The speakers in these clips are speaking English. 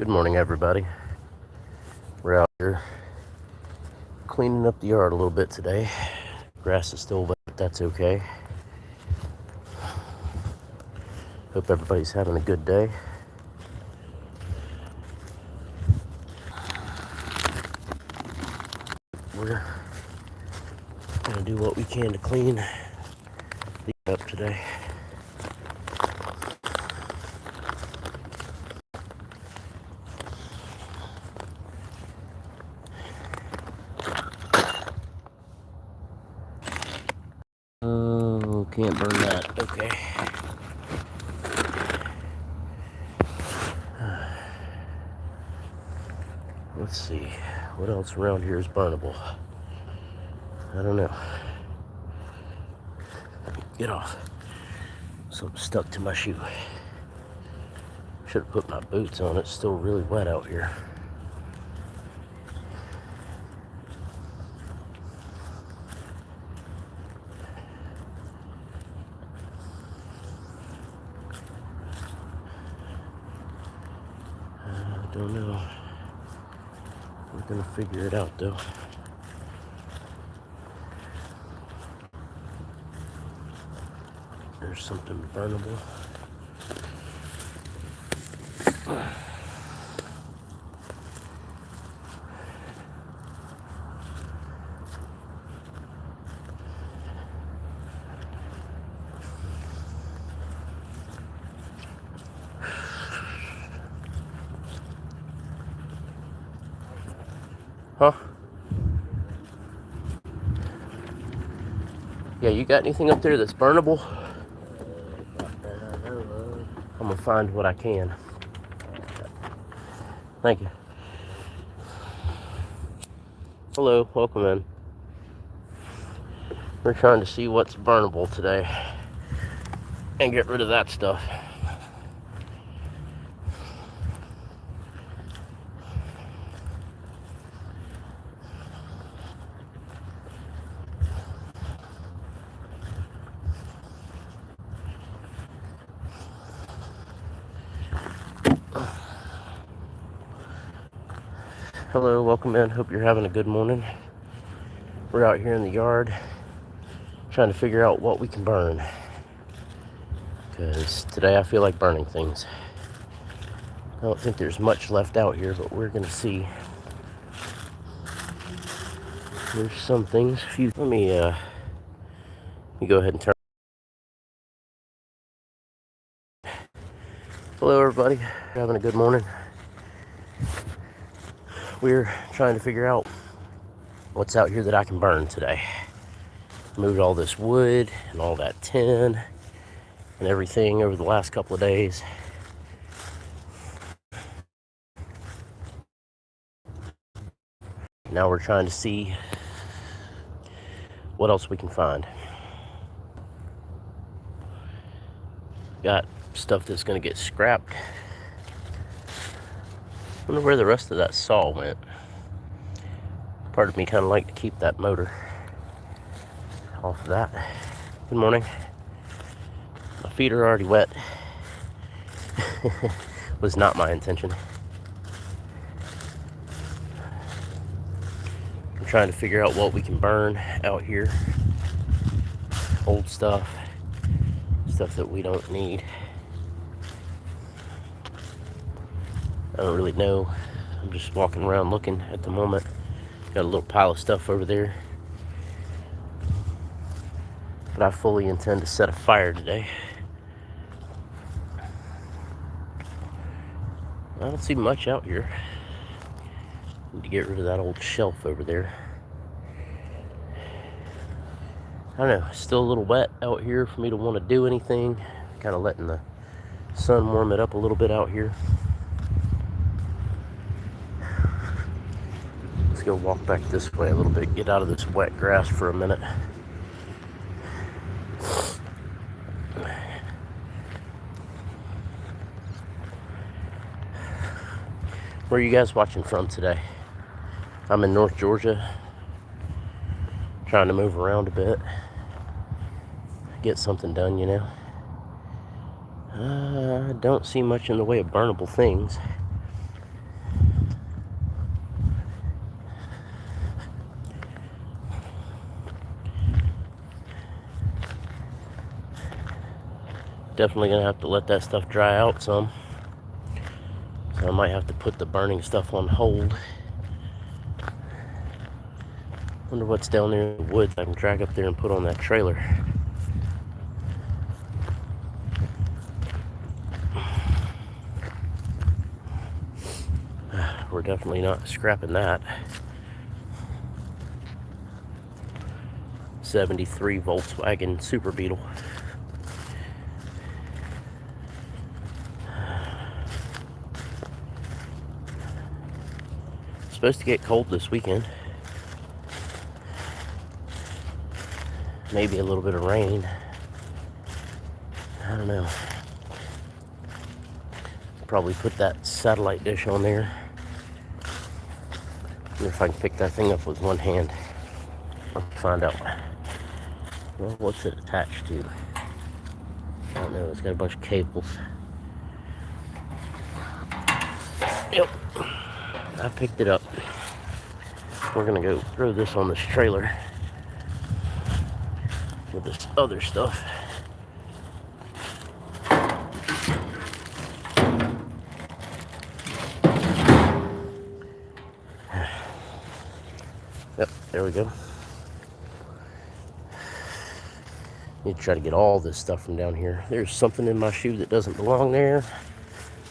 Good morning, everybody. We're out here cleaning up the yard a little bit today. Grass is still wet, but that's okay. Hope everybody's having a good day. We're gonna do what we can to clean the up today. Oh, can't burn that. Okay. Let's see. What else around here is burnable? I don't know. Get off. Something stuck to my shoe. Should have put my boots on. It's still really wet out here. I don't know. We're gonna figure it out though. There's something burnable. Huh? Yeah, you got anything up there that's burnable? I'm gonna find what I can. Thank you. Hello, welcome in. We're trying to see what's burnable today and get rid of that stuff. Hello, welcome in. Hope you're having a good morning. We're out here in the yard trying to figure out what we can burn, because today I feel like burning things. I don't think there's much left out here, but we're gonna see. There's some things. Let me go ahead and turn. Hello, everybody. Having a good morning. We're trying to figure out what's out here that I can burn today. Moved all this wood and all that tin and everything over the last couple of days. Now we're trying to see what else we can find. Got stuff that's gonna get scrapped. Wonder where the rest of that saw went. Part of me kind of like to keep that motor off of that. Good morning. My feet are already wet. Was not my intention. I'm trying to figure out what we can burn out here. Old stuff. Stuff that we don't need. I don't really know. I'm just walking around looking at the moment. Got a little pile of stuff over there. But I fully intend to set a fire today. I don't see much out here. Need to get rid of that old shelf over there. I don't know, it's still a little wet out here for me to want to do anything. Kind of letting the sun warm it up a little bit out here. Let's go walk back this way a little bit, get out of this wet grass for a minute. Where are you guys watching from today? I'm in North Georgia, trying to move around a bit, get something done, you know. I don't see much in the way of burnable things. definitely gonna have to let that stuff dry out some. So I might have to put the burning stuff on hold. Wonder what's down there in the woods I can drag up there and put on that trailer. We're definitely not scrapping that. 73 Volkswagen Super Beetle. It's supposed to get cold this weekend. Maybe a little bit of rain. I don't know. Probably put that satellite dish on there. Wonder if I can pick that thing up with one hand. I'll find out. Well, what's it attached to? I don't know. It's got a bunch of cables. Yep. I picked it up. We're gonna go throw this on this trailer with this other stuff. Yep, there we go. Need to try to get all this stuff from down here. There's something in my shoe that doesn't belong there.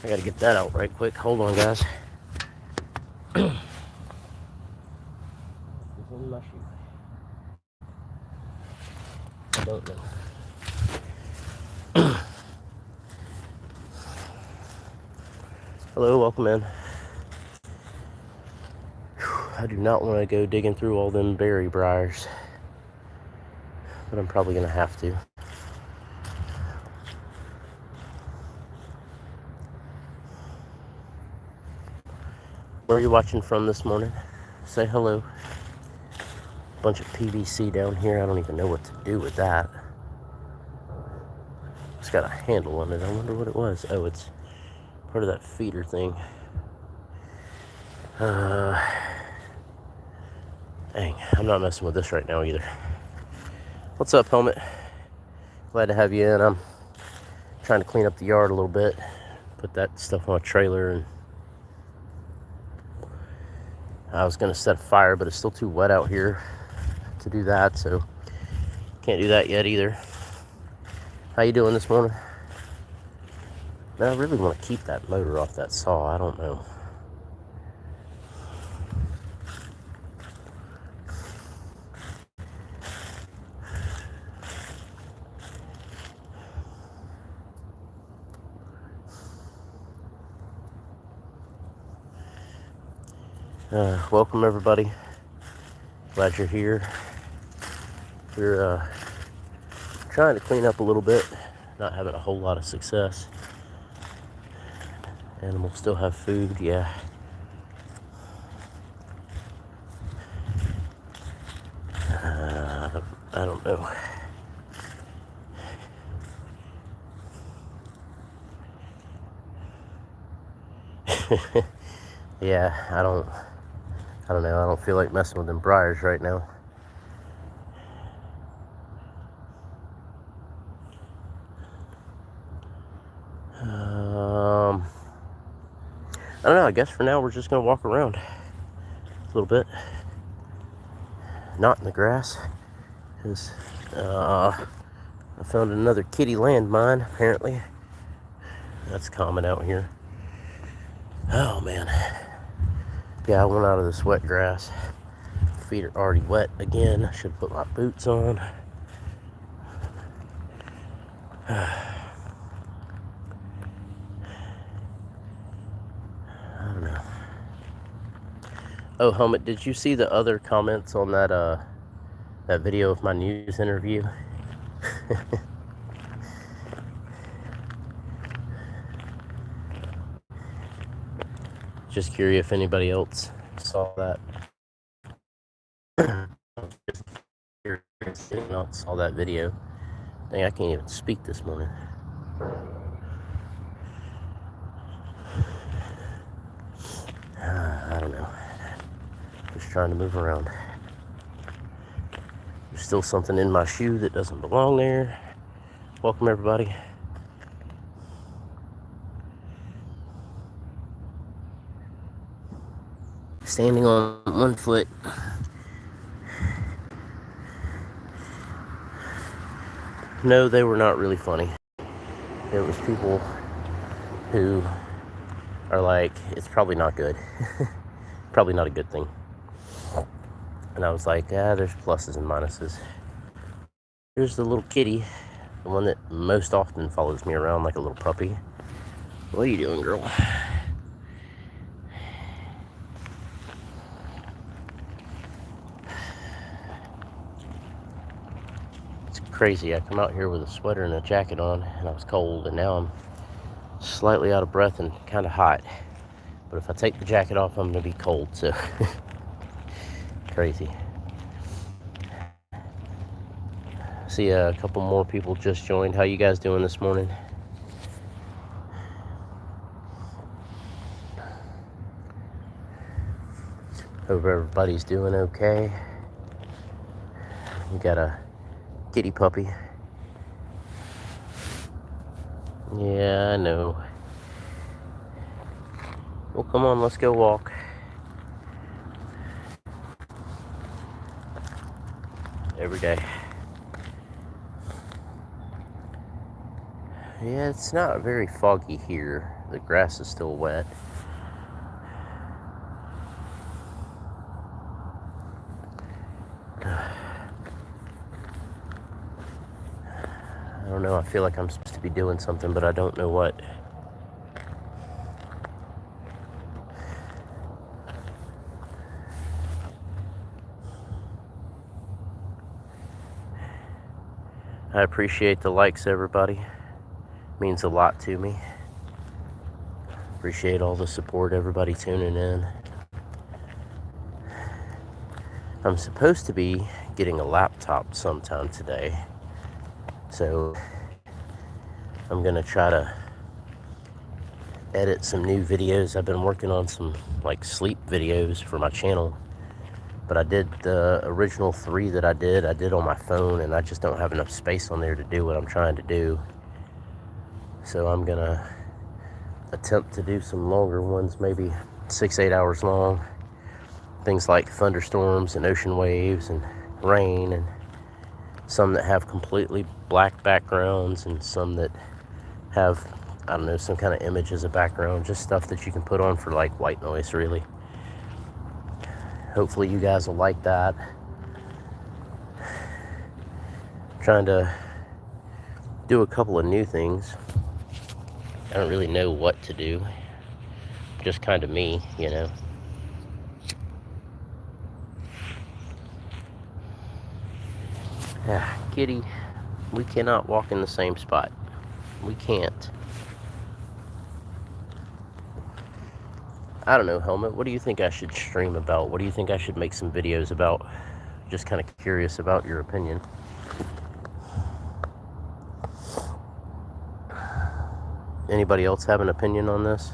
I gotta get that out right quick. Hold on, guys. It's in my shoe. I don't know. Hello, welcome in. I do not want to go digging through all them berry briars, but I'm probably gonna have to. Where are you watching from this morning? Say hello. Bunch of PVC down here. I don't even know what to do with that. It's got a handle on it. I wonder what it was. Oh, it's part of that feeder thing. Dang, I'm not messing with this right now either. What's up, Helmet? Glad to have you in. I'm trying to clean up the yard a little bit. Put that stuff on a trailer, and I was gonna set a fire, but it's still too wet out here to do that, so can't do that yet either. How you doing this morning? Man, I really want to keep that motor off that saw. I don't know. Welcome everybody. Glad you're here. We're trying to clean up a little bit. Not having a whole lot of success. Animals still have food, yeah. I don't know. Yeah, I don't know. I don't feel like messing with them briars right now. I don't know. I guess for now we're just gonna walk around a little bit, not in the grass, because I found another kitty landmine. Apparently, that's common out here. Oh man. Yeah, I went out of this wet grass. Feet are already wet again. I should put my boots on. I don't know. Oh, Helmet, did you see the other comments on that that video of my news interview? Just curious if anybody else saw that. Saw that video. Dang, I can't even speak this morning. I don't know. Just trying to move around. There's still something in my shoe that doesn't belong there. Welcome everybody. standing on one foot. No, they were not really funny. It was people who are like, it's probably not good. Probably not a good thing. And I was like, there's pluses and minuses. Here's the little kitty, the one that most often follows me around like a little puppy. What are you doing, girl? It's crazy. I come out here with a sweater and a jacket on, and I was cold, and now I'm slightly out of breath and kind of hot. But if I take the jacket off, I'm gonna be cold, so crazy. See, a couple more people just joined. How you guys doing this morning? Hope everybody's doing okay. We got a kitty puppy. Yeah, I know. Well, come on, let's go walk. Every day. Yeah, it's not very foggy here. The grass is still wet. I don't know, I feel like I'm supposed to be doing something, but I don't know what. I appreciate the likes, everybody. Means a lot to me. Appreciate all the support, everybody tuning in. I'm supposed to be getting a laptop sometime today, so I'm gonna try to edit some new videos. I've been working on some like sleep videos for my channel, but I did the original 3 that I did on my phone, and I just don't have enough space on there to do what I'm trying to do. So I'm gonna attempt to do some longer ones, maybe 6-8 hours long. Things like thunderstorms and ocean waves and rain, and some that have completely black backgrounds and some that have, I don't know, some kind of image as a background. Just stuff that you can put on for like white noise, really. Hopefully you guys will like that. Trying to do a couple of new things. I don't really know what to do. Just kind of me, you know. Kitty, we cannot walk in the same spot. We can't. I don't know, Helmet. What do you think I should stream about? What do you think I should make some videos about? Just kind of curious about your opinion. Anybody else have an opinion on this?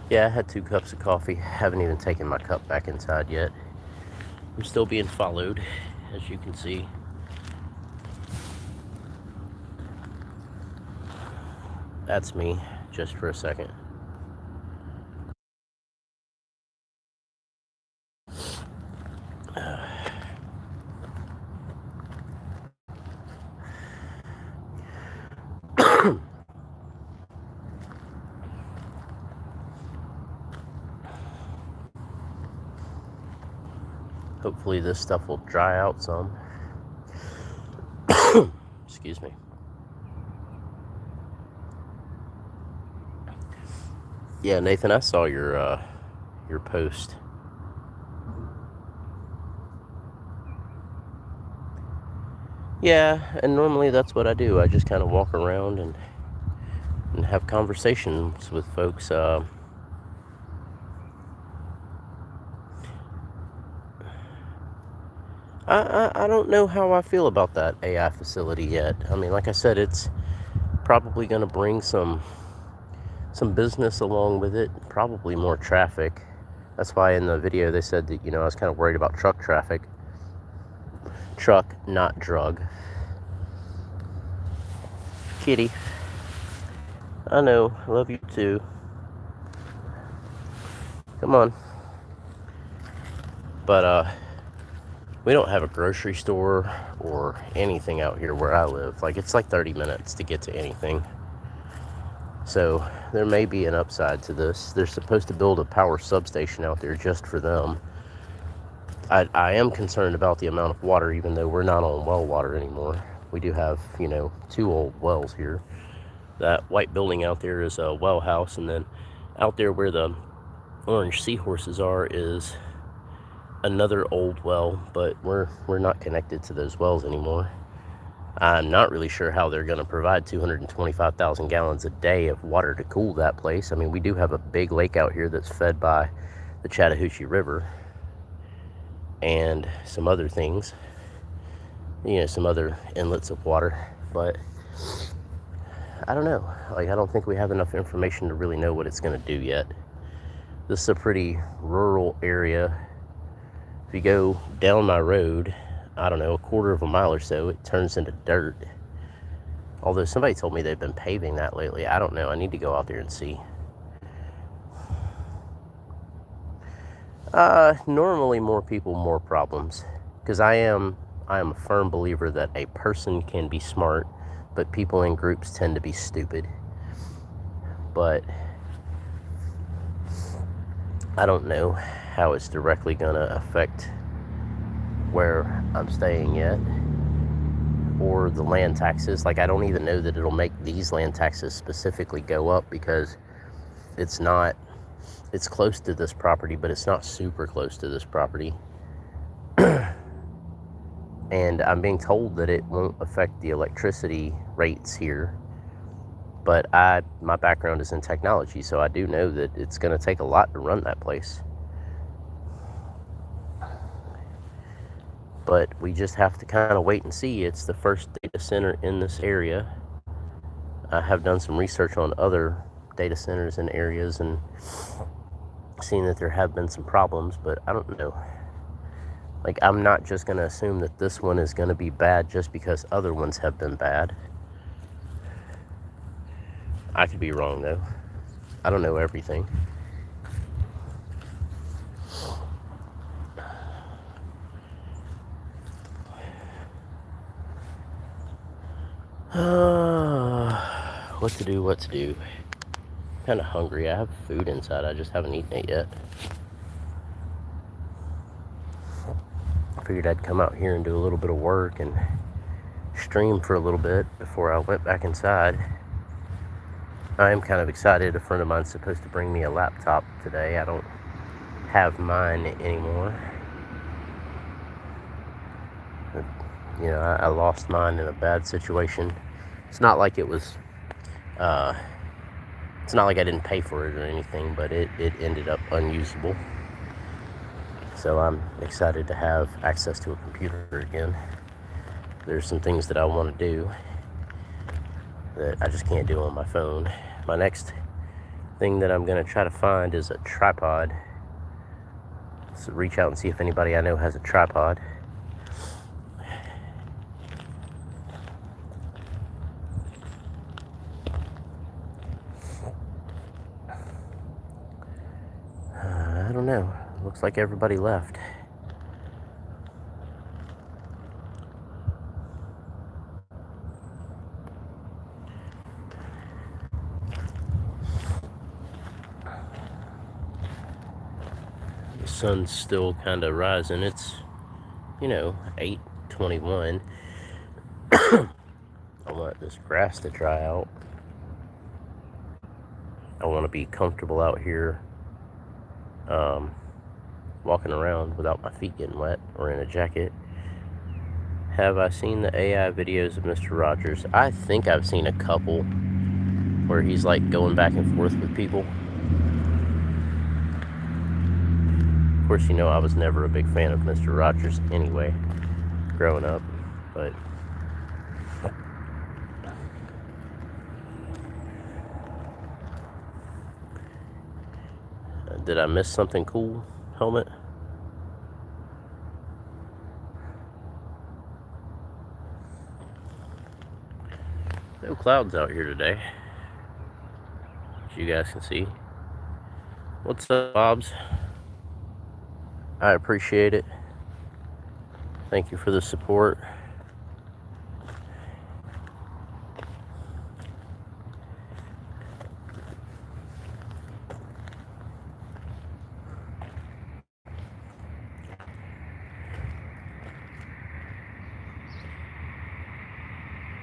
Yeah, I had 2 cups of coffee. Haven't even taken my cup back inside yet. I'm still being followed, as you can see. That's me, just for a second. Hopefully this stuff will dry out some. Excuse me. Yeah, Nathan, I saw your post. Yeah, and normally that's what I do. I just kind of walk around and have conversations with folks. I don't know how I feel about that AI facility yet. I mean, like I said, it's probably going to bring some business along with it, probably more traffic. That's why in the video they said that, I was kind of worried about truck traffic. Truck, not drug. kitty. I know, I love you too. Come on. But, we don't have a grocery store or anything out here where I live. Like, it's like 30 minutes to get to anything. So, there may be an upside to this. They're supposed to build a power substation out there just for them. I am concerned about the amount of water, even though we're not on well water anymore. We do have, 2 old wells here. That white building out there is a well house, and then out there where the orange seahorses are is another old well, but we're not connected to those wells anymore. I'm not really sure how they're going to provide 225,000 gallons a day of water to cool that place. I mean, we do have a big lake out here that's fed by the Chattahoochee River and some other things, some other inlets of water, but I don't know. Like, I don't think we have enough information to really know what it's going to do yet. This is a pretty rural area. If you go down my road, I don't know, a quarter of a mile or so, it turns into dirt. Although somebody told me they've been paving that lately. I don't know. I need to go out there and see. Normally more people, more problems. Because I am a firm believer that a person can be smart, but people in groups tend to be stupid. But I don't know how it's directly going to affect where I'm staying yet, or the land taxes. Like, I don't even know that it'll make these land taxes specifically go up, because it's close to this property, but it's not super close to this property. And I'm being told that it won't affect the electricity rates here. But my background is in technology, so I do know that it's going to take a lot to run that place. But we just have to kind of wait and see. It's the first data center in this area. I have done some research on other data centers in areas and seen that there have been some problems, but I don't know. Like, I'm not just going to assume that this one is going to be bad just because other ones have been bad. I could be wrong, though. I don't know everything. What to do. Kind of hungry. I have food inside. I just haven't eaten it yet. I figured I'd come out here and do a little bit of work and stream for a little bit before I went back inside. I am kind of excited. A friend of mine's supposed to bring me a laptop today. I don't have mine anymore. I lost mine in a bad situation. It's not like it was, it's not like I didn't pay for it or anything, but it ended up unusable. So I'm excited to have access to a computer again. There's some things that I want to do that I just can't do on my phone. My next thing that I'm going to try to find is a tripod. So reach out and see if anybody I know has a tripod. I don't know. Looks like everybody left. The sun's still kind of rising. It's, 8:21. I want this grass to dry out. I want to be comfortable out here walking around without my feet getting wet or in a jacket. Have I seen the AI videos of Mr. Rogers? I think I've seen a couple where he's like going back and forth with people. Of course, I was never a big fan of Mr. Rogers anyway, growing up, but did I miss something cool, helmet? No clouds out here today, as you guys can see. What's up, Bobs? I appreciate it. Thank you for the support.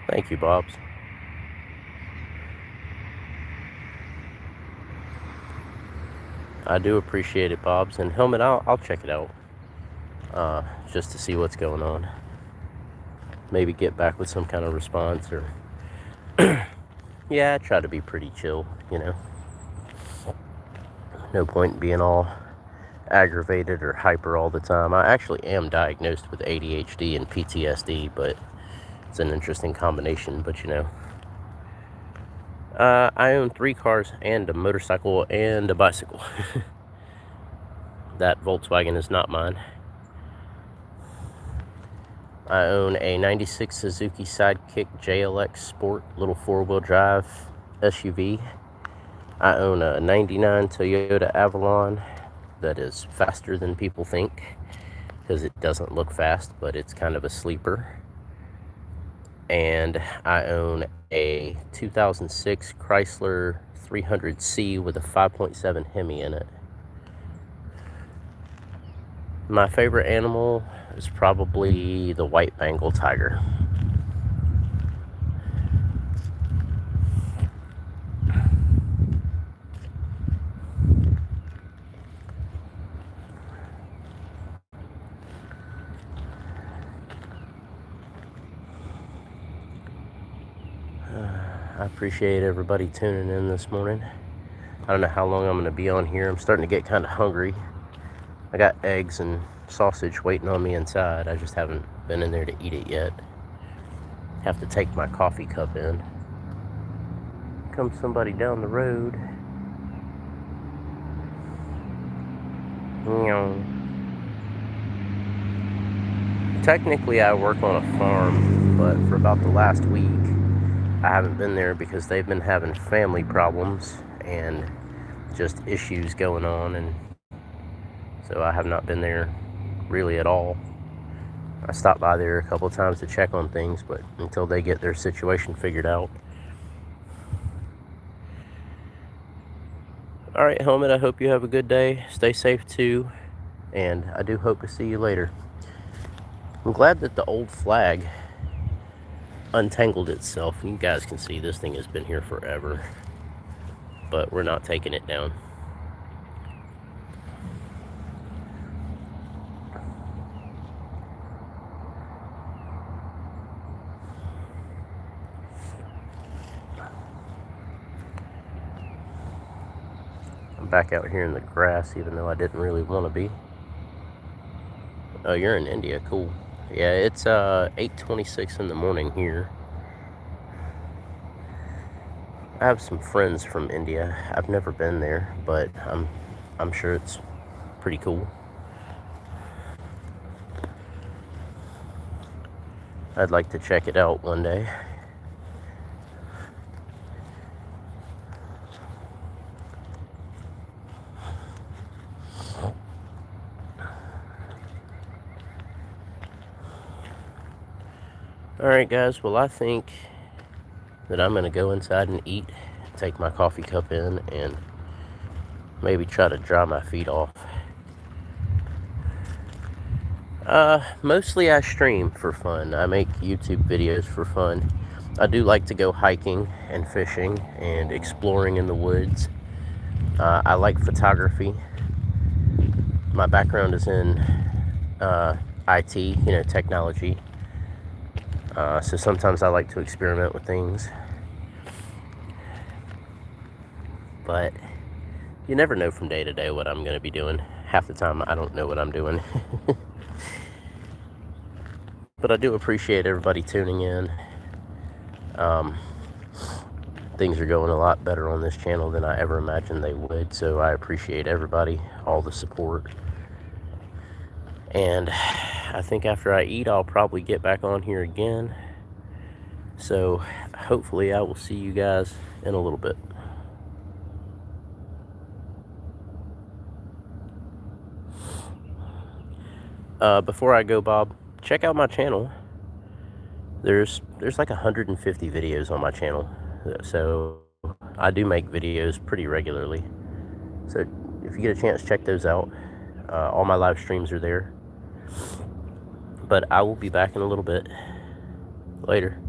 Thank you, Bobs. I do appreciate it, Bobs. And Helmet, I'll check it out, just to see what's going on. Maybe get back with some kind of response, or yeah, I try to be pretty chill, you know. No point in being all aggravated or hyper all the time. I actually am diagnosed with ADHD and PTSD, but it's an interesting combination. But you know, I own 3 cars and a motorcycle and a bicycle. That Volkswagen is not mine. I own a 96 Suzuki Sidekick JLX Sport, little 4-wheel drive SUV. I own a 99 Toyota Avalon that is faster than people think, because it doesn't look fast, but it's kind of a sleeper. And I own a 2006 Chrysler 300C with a 5.7 Hemi in it. My favorite animal is probably the white Bengal tiger. I appreciate everybody tuning in this morning. I don't know how long I'm going to be on here. I'm starting to get kind of hungry. I got eggs and sausage waiting on me inside. I just haven't been in there to eat it yet. Have to take my coffee cup in. Comes somebody down the road. Technically, I work on a farm, but for about the last week, I haven't been there because they've been having family problems and just issues going on, and so I have not been there really at all. I stopped by there a couple of times to check on things, but until they get their situation figured out. All right, Helmet, I hope you have a good day. Stay safe too, and I do hope to see you later. I'm glad that the old flag untangled itself. You guys can see this thing has been here forever, but we're not taking it down. I'm back out here in the grass, even though I didn't really want to be. Oh, you're in India. Cool. Yeah, it's 8:26 in the morning here. I have some friends from India. I've never been there, but I'm sure it's pretty cool. I'd like to check it out one day. Alright guys, well I think that I'm going to go inside and eat, take my coffee cup in, and maybe try to dry my feet off. Mostly I stream for fun. I make YouTube videos for fun. I do like to go hiking and fishing and exploring in the woods. I like photography. My background is in IT, technology. So sometimes I like to experiment with things. But you never know from day to day what I'm going to be doing. Half the time I don't know what I'm doing. But I do appreciate everybody tuning in. Things are going a lot better on this channel than I ever imagined they would. So I appreciate everybody, all the support. And I think after I eat, I'll probably get back on here again, So hopefully I will see you guys in a little bit. Before I go, Bob, check out my channel. There's like 150 videos on my channel, so I do make videos pretty regularly. So if you get a chance, check those out. All my live streams are there. But I will be back in a little bit. Later.